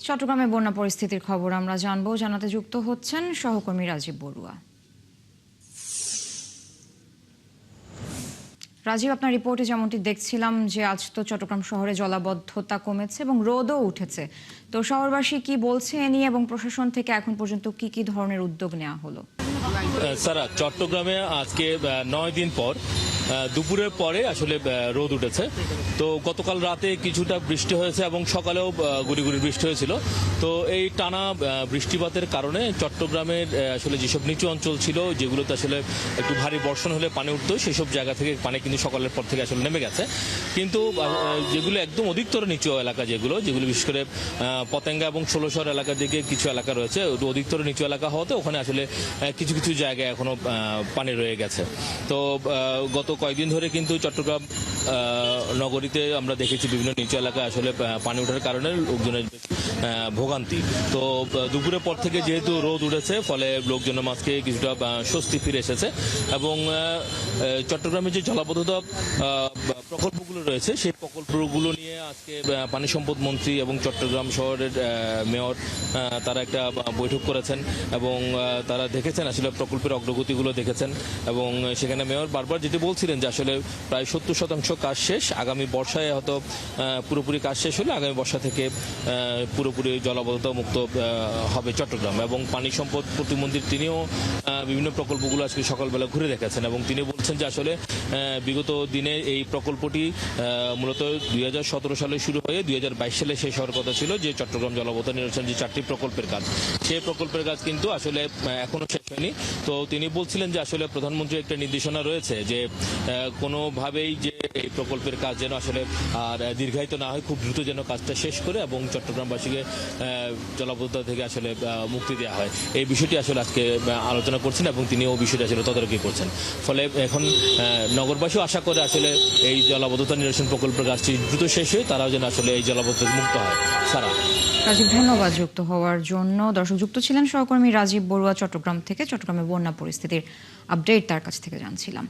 চট্টগ্রামে বন্যা পরিস্থিতির খবর আমরা জানাতে যুক্ত হচ্ছেন সহকর্মী রাজীব বড়ুয়া। রাজীব, আপনার রিপোর্টে যেমনটি দেখছিলাম যে আজ তো চট্টগ্রাম শহরে জলাবদ্ধতা কমেছে এবং রোদও উঠেছে। তো শহরবাসী কি বলছে এ নিয়ে এবং প্রশাসন থেকে এখন পর্যন্ত কি ধরনের উদ্যোগ নেওয়া হলো? সারা চট্টগ্রামে আজকে 9 দিন পর দুপুরের পরে আসলে রোদ উঠেছে। তো গতকাল রাতে কিছুটা বৃষ্টি হয়েছে এবং সকালেও গুড়ি বৃষ্টি হয়েছিল। তো এই টানা বৃষ্টিপাতের কারণে চট্টগ্রামের আসলে যেসব নিচু অঞ্চল ছিল, যেগুলোতে আসলে একটু ভারী বর্ষণ হলে পানি উঠতো, সেসব জায়গা থেকে পানি কিন্তু সকালের পর থেকে আসলে নেমে গেছে। কিন্তু যেগুলো একদম অধিকতর নিচু এলাকা, যেগুলো বিশেষ করে পতেঙ্গা এবং ষোলশহর এলাকার দিকে কিছু এলাকা রয়েছে, অধিকতর নিচু এলাকা হওয়াতে ওখানে আসলে কিছু কিছু জায়গায় এখনো পানি রয়ে গেছে। তো গত কয়েকদিন ধরে কিন্তু চট্টগ্রাম নগরীতে আমরা দেখেছি বিভিন্ন নিচু এলাকায় আসলে পানি ওঠার কারণে লোকজনের ভোগান্তি। তো দুপুরের পর থেকে যেহেতু রোদ উঠেছে, ফলে লোকজনের মাঝকে কিছুটা স্বস্তি ফিরে এসেছে এবং চট্টগ্রামের যে জলাবদ্ধতা প্রকল্পগুলো রয়েছে, সেই প্রকল্পগুলো নিয়ে আজকে পানি সম্পদ মন্ত্রী এবং চট্টগ্রাম শহরের মেয়র তারা একটা বৈঠক করেছেন এবং তারা দেখেছেন আসলে প্রকল্পের অগ্রগতিগুলো দেখেছেন এবং সেখানে মেয়র বারবার যেটি বলছিলেন যে আসলে প্রায় 70% কাজ শেষ, আগামী বর্ষায় হয়তো পুরোপুরি কাজ শেষ হলে আগামী বর্ষা থেকে পুরোপুরি জলাবদ্ধতা মুক্ত হবে চট্টগ্রাম। এবং পানি সম্পদ প্রতিমন্ত্রী তিনিও বিভিন্ন প্রকল্পগুলো আজকে সকালবেলা ঘুরে দেখেছেন এবং তিনি বলছেন যে আসলে বিগত দিনে এই প্রকল্পটি মূলত 2017 সালে শুরু হয়ে 2022 সালে শেষ হওয়ার কথা ছিল, যে চট্টগ্রাম জলাবদ্ধতা নিরসন যে 4টি প্রকল্পের কাজ, সেই প্রকল্পের কাজ কিন্তু আসলে এখনো শেষ হয়নি। তো তিনি বলছিলেন যে আসলে প্রধানমন্ত্রীর একটা নির্দেশনা রয়েছে যে কোনোভাবেই যে এই প্রকল্পের কাজ যেন আসলে আর দীর্ঘায়িত না হয়, খুব দ্রুত যেন কাজটা শেষ করে এবং চট্টগ্রামবাসীকে জলাবদ্ধতা থেকে আসলে মুক্তি দেওয়া হয়। এই বিষয়টি আসলে আজকে আলোচনা করছেন এবং তিনিও বিষয়টি আসলে তদারকি করছেন। ফলে এখন নগরবাসীও আশা করে আসলে এই জলাবদ্ধতা নিরসন প্রকল্পের কাজটি দ্রুত শেষ হয়ে তারাও যেন আসলে এই জলাবদ্ধতা মুক্ত হয়। সারা রাজীব, ধন্যবাদ যুক্ত হওয়ার জন্য। দর্শক, যুক্ত ছিলেন সহকর্মী রাজীব বড়ুয়া চট্টগ্রাম থেকে। চট্টগ্রামে বন্যা পরিস্থিতির আপডেট তার কাছ থেকে জানছিলাম।